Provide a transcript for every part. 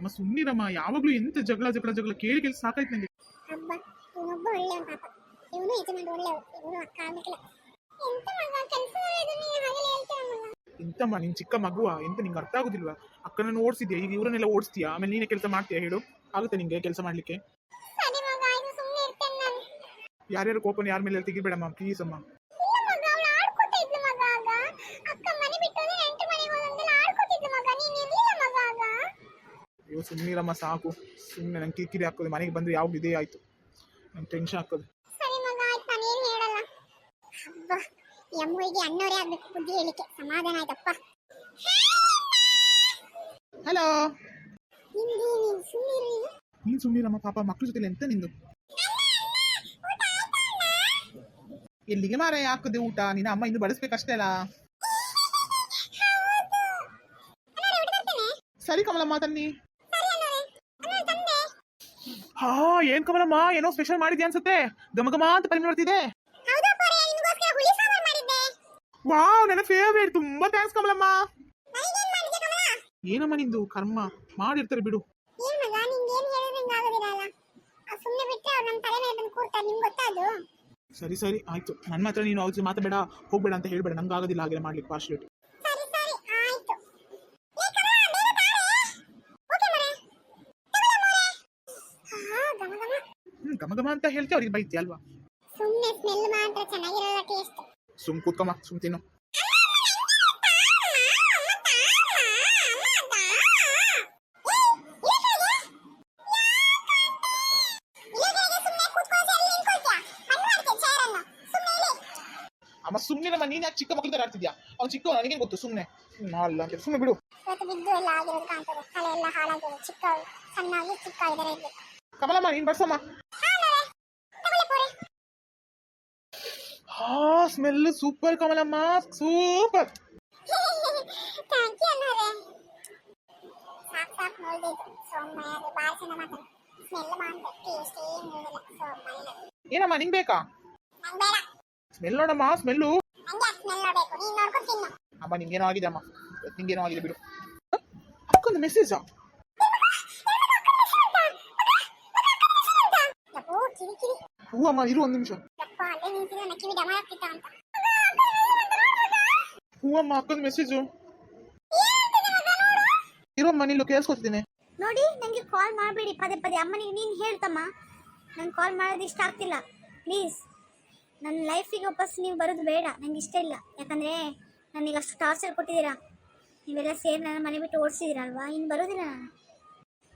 ಅಮ್ಮ ಸುಮ್ಮನಿರಮ್ಮ, ಯಾವಾಗ್ಲೂ ಎಂತ ಜಗಳ ಜಗಳ ಜಗಳ ಕೇಳಿ ಕೇಳಿ ಸಾಕಾಯ್ತು ನಂಗೆ. ಹಬ್ಬ ಇವನೊಬ್ಬ ಒಳ್ಳೆಯವನು ಪಾಪ. ಇವನು ಯಜಮಾನ ಒಳ್ಳೆಯವರು, ಇವನು ಅಕ್ಕ ಆಗ್ಲಿಕ್ಕಿಲ್ಲ. ಎಂತ ಮಗ ಕೆಲಸ ಹಾಗೆ ಹೇಳ್ತಾರಲ್ಲ. ಎಂತಮ್ಮ ನಿನ್ ಚಿಕ್ಕ ಮಗುವ, ಎಂತ ನಿಂಗೆ ಅರ್ಥ ಆಗುದಿಲ್ವಾ? ಅಕ್ಕನನ್ನು ಓಡಿಸಿದ್ಯಾ, ಈಗ ಇವರನ್ನೆಲ್ಲ ಓಡಿಸ್ತೀಯಾ, ಆಮೇಲೆ ನೀನೇ ಕೆಲಸ ಮಾಡ್ತೀಯಾ ಹೇಳು? ಆಗುತ್ತೆ ನಿಂಗೆ ಕೆಲಸ ಮಾಡ್ಲಿಕ್ಕೆ? ಸರಿ ಮಗ, ಆಯ್ತು ಸುಮ್ಮನೆ ಇರ್ತೇನೆ ನಾನು. ಯಾರ್ಯಾರು ಕೋಪನ ಯಾರ ಮೇಲೆ ತೆಗಿಬೇಡಮ್ಮ ಪ್ಲೀಸ್ ಅಮ್ಮ. ಇಲ್ಲ ಮಗ, ಅವಳು ಆಡ್ಕೊತಾ ಇದ್ಲು ಮಗ ಆಗ. ಅಕ್ಕ ಮನೆ ಬಿಟ್ಟು ಹೋದ್ರೆ ಎಂಟು ಮನೆಗೆ ಹೋದಂಗೆಲ್ಲ ಆಡ್ಕೊತಿದ್ಲು ಮಗ. ನೀನ್ ಇರ್ಲಿಲ್ಲ ಮಗ ಆಗ. ಅಯ್ಯೋ ಸುಮ್ಮನಿರಮ್ಮ ಸಾಕು. ಸುಮ್ಮನೆ ನಂಗೆ ಕಿರಿಕಿರಿ ಹಾಕೋದು, ಮನೆಗೆ ಬಂದ್ರೆ ಯಾವಾಗ ಇದೇ ಆಯ್ತು, ನಂಗೆ ಟೆನ್ಷನ್ ಹಾಕೋದು. ಸರಿ ಮಗ ಆಯ್ತು, ನಾನೇನು ಹೇಳಲ್ಲ. ಹಬ್ಬ ಎಮ್ಮುವಿಗೆ ಅನ್ನೋರೇ ಆಗ್ಬೇಕು ಬುದ್ಧಿ ಹೇಳಿಕೆ. ಸಮಾಧಾನ ಆಯ್ತಪ್ಪ. ಹಲೋ, ನಿಂದು ನೀನು ಸುಮ್ಮನಿರು. ನೀನ್ ಸುಮ್ಮನಿರಮ್ಮ ಪಾಪ, ಮಕ್ಳ ಜೊತೆ ಎಂತ ನಿಂದು? ಎಲ್ಲಿಗೆ ಮಾರ ಹಾಕದೆ ಊಟ? ನಿನ್ನ ಅಮ್ಮ ಇನ್ನು ಬಡಿಸ್ಬೇಕಷ್ಟೇ ಅಲ್ಲ. ಸರಿ ಕಮಲಮ್ಮ ತನ್ನಿ. ಹಾ ಏನ್ ಕಮಲಮ್ಮ, ಏನೋ ಸ್ಪೆಷಲ್ ಮಾಡಿದ್ಯಾ ಅನ್ಸುತ್ತೆ. ಘಮ ಘಮ ಅಂತ ಪರಿಮಳ ಬರ್ತಿದೆ. ವಾವ್, ನನ್ನ ಫೇವ್ರೇಟ್. ತುಂಬಾ ಥ್ಯಾಂಕ್ಸ್ ಕಮಲಮ್ಮ. ಏನಮ್ಮ ನಿಂದು ಕರ್ಮ, ಮಾಡಿರ್ತಾರೆ ಬಿಡು. ಸರಿ ಸರಿ ಆಯ್ತು, ನನ್ನ ಮಾತ್ರ ನೀನು ಅವ್ರ ಮಾತಾಡಬೇಡ, ಹೋಗ್ಬೇಡ ಅಂತ ಹೇಳ್ಬೇಡ. ನಂಗೆ ಆಗೋದಿಲ್ಲ ಹಾಗೆಲ್ಲ ಮಾಡ್ಲಿಕ್ಕೆ ಪಾರ್ಶ್ಲೇಟ್. ಘಮ ಘಮ ಅಂತ ಹೇಳ್ತೀವಿ, ಅವ್ರಿಗೆ ಬೈತಿ ಅಲ್ವಾ? ಸುಮ್ ಕೂತ್ಕಮ್ಮ, ಸುಮ್ ತಿನ್ನು. ಅಮ್ಮ ಸುಮ್ಮನೆ, ನೀನ್ ಯಾಕೆ ಚಿಕ್ಕ ಮಕ್ಕಳ ತರ ಆಡ್ತಿದ್ಯಾ? ಅವ್ನು ಚಿಕ್ಕ, ನನಗೆ ಗೊತ್ತು. ಸುಮ್ಮನೆ ಅಲ್ಲ ಅಂತ ಸುಮ್ಮನೆ ಬಿಡು. ಕಮಲಮ್ಮ ನೀನ್ ಬರ್ಸಮ್ಮ. ಹಾ ಸ್ಮೆಲ್ ಸೂಪರ್ ಕಮಲಮ್ಮ, ಸೂಪರ್. ಏನಮ್ಮ ನಿಂಗ್ ಬೇಕಾ? ಸ್ಮೆಲ್ ನೋಡಮ್ಮ, ಸ್ಮೆಲ್ಲು. ಅಮ್ಮ ನಿಂಗೇನೋ ಆಗಿದೆ ಅಮ್ಮ, ನಿಂಗೇನೋ ಆಗಿದೆ ಬಿಡು. ಅಕ್ಕೊಂದು ಮೆಸೇಜಾ? ಹೂ ಅಮ್ಮ ಇರು ಒಂದು ನಿಮಿಷ. ಹೂ ಅಮ್ಮ, ಅಕ್ಕೊಂದು ಮೆಸೇಜು. ಇರೋಮ್ಮ, ನಿಲ್ಲು ಕೇಳಿಸ್ಕೊತಿದ್ದೀನಿ. ನೋಡಿ, ನಂಗೆ ಕಾಲ್ ಮಾಡಬೇಡಿ ಪದೇ ಪದೇ. ಅಮ್ಮನಿಗೆ ನೀನು ಹೇಳ್ತಮ್ಮ, ನಂಗೆ ಕಾಲ್ ಮಾಡೋದು ಇಷ್ಟ ಆಗ್ತಿಲ್ಲ. ಪ್ಲೀಸ್ ನನ್ನ ಲೈಫಿಗೆ ವಾಪಸ್ ನೀವು ಬರೋದು ಬೇಡ, ನಂಗೆ ಇಷ್ಟ ಇಲ್ಲ. ಯಾಕಂದರೆ ನನಗೆ ಅಷ್ಟು ಟಾರ್ಚರ್ ಕೊಟ್ಟಿದ್ದೀರಾ. ನೀವೆಲ್ಲ ಸೇರಿ ನನ್ನ ಮನೆ ಬಿಟ್ಟು ಓಡಿಸಿದ್ದೀರಲ್ವಾ, ಇನ್ನು ಬರೋದಿಲ್ಲ ನಾನು.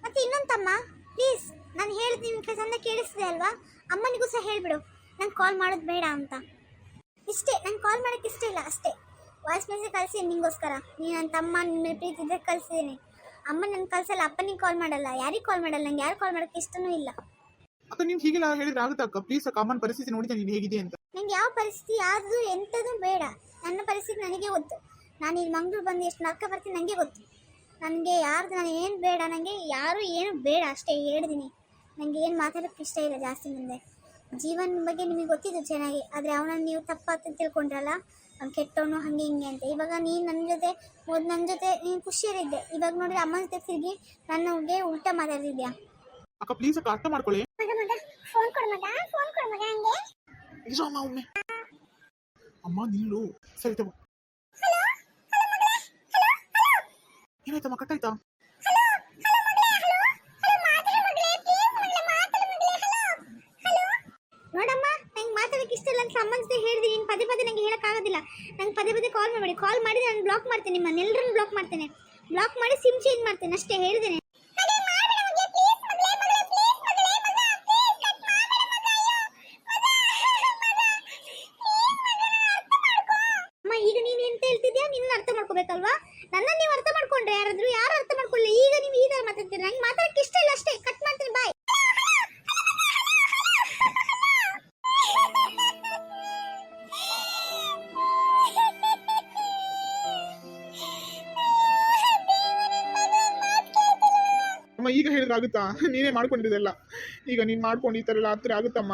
ಮತ್ತು ಇನ್ನೊಂದಮ್ಮ, ಪ್ಲೀಸ್ ನಾನು ಹೇಳಿದ್ದು ನಿಮಗೆ ಚಂದ ಕೇಳಿಸ್ತಿದೆ ಅಲ್ವಾ? ಅಮ್ಮನಿಗೂ ಸಹ ಹೇಳಿಬಿಡು ನಂಗೆ ಕಾಲ್ ಮಾಡೋದು ಬೇಡ ಅಂತ. ಇಷ್ಟೇ, ನಂಗೆ ಕಾಲ್ ಮಾಡೋಕ್ಕೆ ಇಷ್ಟ ಇಲ್ಲ ಅಷ್ಟೇ. ವಾಯ್ಸ್ ಮೆಸೇಜ್ ಕಳಿಸಿದ್ದೀನಿ ನಿಮಗೋಸ್ಕರ. ನೀನು ನನ್ನ ತಮ್ಮ ನಿಮ್ಮ ಪ್ರೀತಿ ಇದ್ದರೆ ಕಳಿಸಿದ್ದೀನಿ. ಅಮ್ಮ ನನ್ನ ಕಳ್ಸಲ್ಲ, ಅಪ್ಪನಿಗೆ ಕಾಲ್ ಮಾಡಲ್ಲ, ಯಾರಿಗೆ ಕಾಲ್ ಮಾಡಲ್ಲ. ನಂಗೆ ಯಾರು ಕಾಲ್ ಮಾಡೋಕ್ಕೆ ಇಷ್ಟನೂ ಇಲ್ಲ. ಅಕ್ಕ ನೀವು ಹೀಗೆಲ್ಲ ಹೇಳಿದ್ರೆ ಆಗುತ್ತೆ ಅಕ್ಕ? ಪ್ಲೀಸ್ ಅಕ್ಕ, ಅಮ್ಮನ ಪರಿಸ್ಥಿತಿ ನೋಡಿದ್ರೆ ನೀನು ಹೇಗಿದೆ ಅಂತ. ನಂಗೆ ಯಾವ ಪರಿಸ್ಥಿತಿ ಯಾವುದು ಎಂಥದ್ದು ಬೇಡ. ನನ್ನ ಪರಿಸ್ಥಿತಿ ನನಗೆ ಗೊತ್ತು. ನಾನು ಇಲ್ಲಿ ಮಂಗ್ಳೂರು ಬಂದು ಎಷ್ಟು ನರ್ಕ ಬರ್ತೀನಿ ನನಗೆ ಗೊತ್ತು. ನನಗೆ ಯಾರ್ದು ನಾನು ಏನು ಬೇಡ, ನನಗೆ ಯಾರು ಏನು ಬೇಡ ಅಷ್ಟೇ ಹೇಳಿದ್ದೀನಿ. ನನಗೆ ಏನು ಮಾತಾಡೋಕ್ಕೆ ಇಷ್ಟ ಇಲ್ಲ ಜಾಸ್ತಿ ಮುಂದೆ. ಜೀವನ ಬಗ್ಗೆ ನಿಮಗೆ ಗೊತ್ತಿದ್ದು ಚೆನ್ನಾಗಿ, ಆದರೆ ಅವನನ್ನು ನೀವು ತಪ್ಪಾಗಿ ತಿಳ್ಕೊಂಡ್ರಲ್ಲ, ಅವ್ನು ಕೆಟ್ಟವನು ಹಾಗೆ ಹಿಂಗೆ ಅಂತ. ಇವಾಗ ನೀನು ನನ್ನ ಜೊತೆ ನೀನು ಖುಷಿಯಲ್ಲಿದ್ದೆ, ಇವಾಗ ನೋಡಿದ್ರೆ ಅಮ್ಮನ ಜೊತೆ ತಿರುಗಿ ನನಗೆ ಉಲ್ಟಾ ಮಾತಾಡ್ತಿದ್ಯಾ. ಅಕ್ಕ ಪ್ಲೀಸ್ ಅಕ್ಕ, ಅರ್ಥ ಮಾಡ್ಕೊಳ್ಳಿ. ಫೋನ್ ಕೊಡು ಮಗ, ಫೋನ್ ಕೊಡು ಮಗ. ಹಂಗೆ ನಿಜ ಅಮ್ಮ, ಒಮ್ಮೆ ಅಮ್ಮ ನಿಲ್ಲು. ಸರಿ ತಗೋ. ಏನಾಯ್ತಮ್ಮ, ಕಟ್ಟಾಯ್ತಾ? ನೋಡಮ್ಮ, ನಂಗೆ ಮಾತಾಡೋಕ್ಕೆ ಇಷ್ಟ ಇಲ್ಲ ಅಂತ ಸಂಬಂಧಿಸಿದ ಹೇಳಿದೆ. ನೀನು ಪದೇ ಪದೇ ನಂಗೆ ಹೇಳೋಕ್ಕಾಗೋದಿಲ್ಲ. ನಂಗೆ ಪದೇ ಪದೇ ಕಾಲ್ ಮಾಡಬೇಡಿ. ಕಾಲ್ ಮಾಡಿದ್ರೆ ನಾನು ಬ್ಲಾಕ್ ಮಾಡ್ತೇನೆ, ನಿಮ್ಮನ್ನೆಲ್ಲರನ್ನು ಬ್ಲಾಕ್ ಮಾಡ್ತೇನೆ. ಬ್ಲಾಕ್ ಮಾಡಿ ಸಿಮ್ ಚೇಂಜ್ ಮಾಡ್ತೇನೆ ಅಷ್ಟೇ, ಹೇಳಿದ್ದೇನೆ. ಅಮ್ಮ ಈಗ ನೀನು ಎಂತ ಹೇಳ್ತಿದ್ಯಾ? ನಿನ್ನ ಅರ್ಥ ಮಾಡ್ಕೋಬೇಕಲ್ವಾ? ನನ್ನ ನೀವು ಅರ್ಥ ಮಾಡ್ಕೊಂಡ್ರೆ ಯಾರು ಅರ್ಥ ಮಾಡ್ಕೊಳ್ಳಿ. ಈಗ ನೀವು ಈ ಥರ ಮಾತಾಡ್ತೀರಿ, ನಂಗೆ ಮಾತಾಡೋಕ್ಕೆ ಇಷ್ಟ ಇಲ್ಲ ಅಷ್ಟೇ. ಕಟ್ ಮಾಡ್ತೀನಿ, ಬಾಯ್. ಅಮ್ಮ ಈಗ ಹೇಳಿದ್ರೆ ಆಗುತ್ತಾ? ನೀನೇ ಮಾಡ್ಕೊಂಡಿದ್ದೆಲ್ಲ ಈಗ ನೀನು ಮಾಡ್ಕೊಂಡು ಈ ಥರ ಎಲ್ಲ ಹತ್ತಿರ ಆಗುತ್ತಮ್ಮ?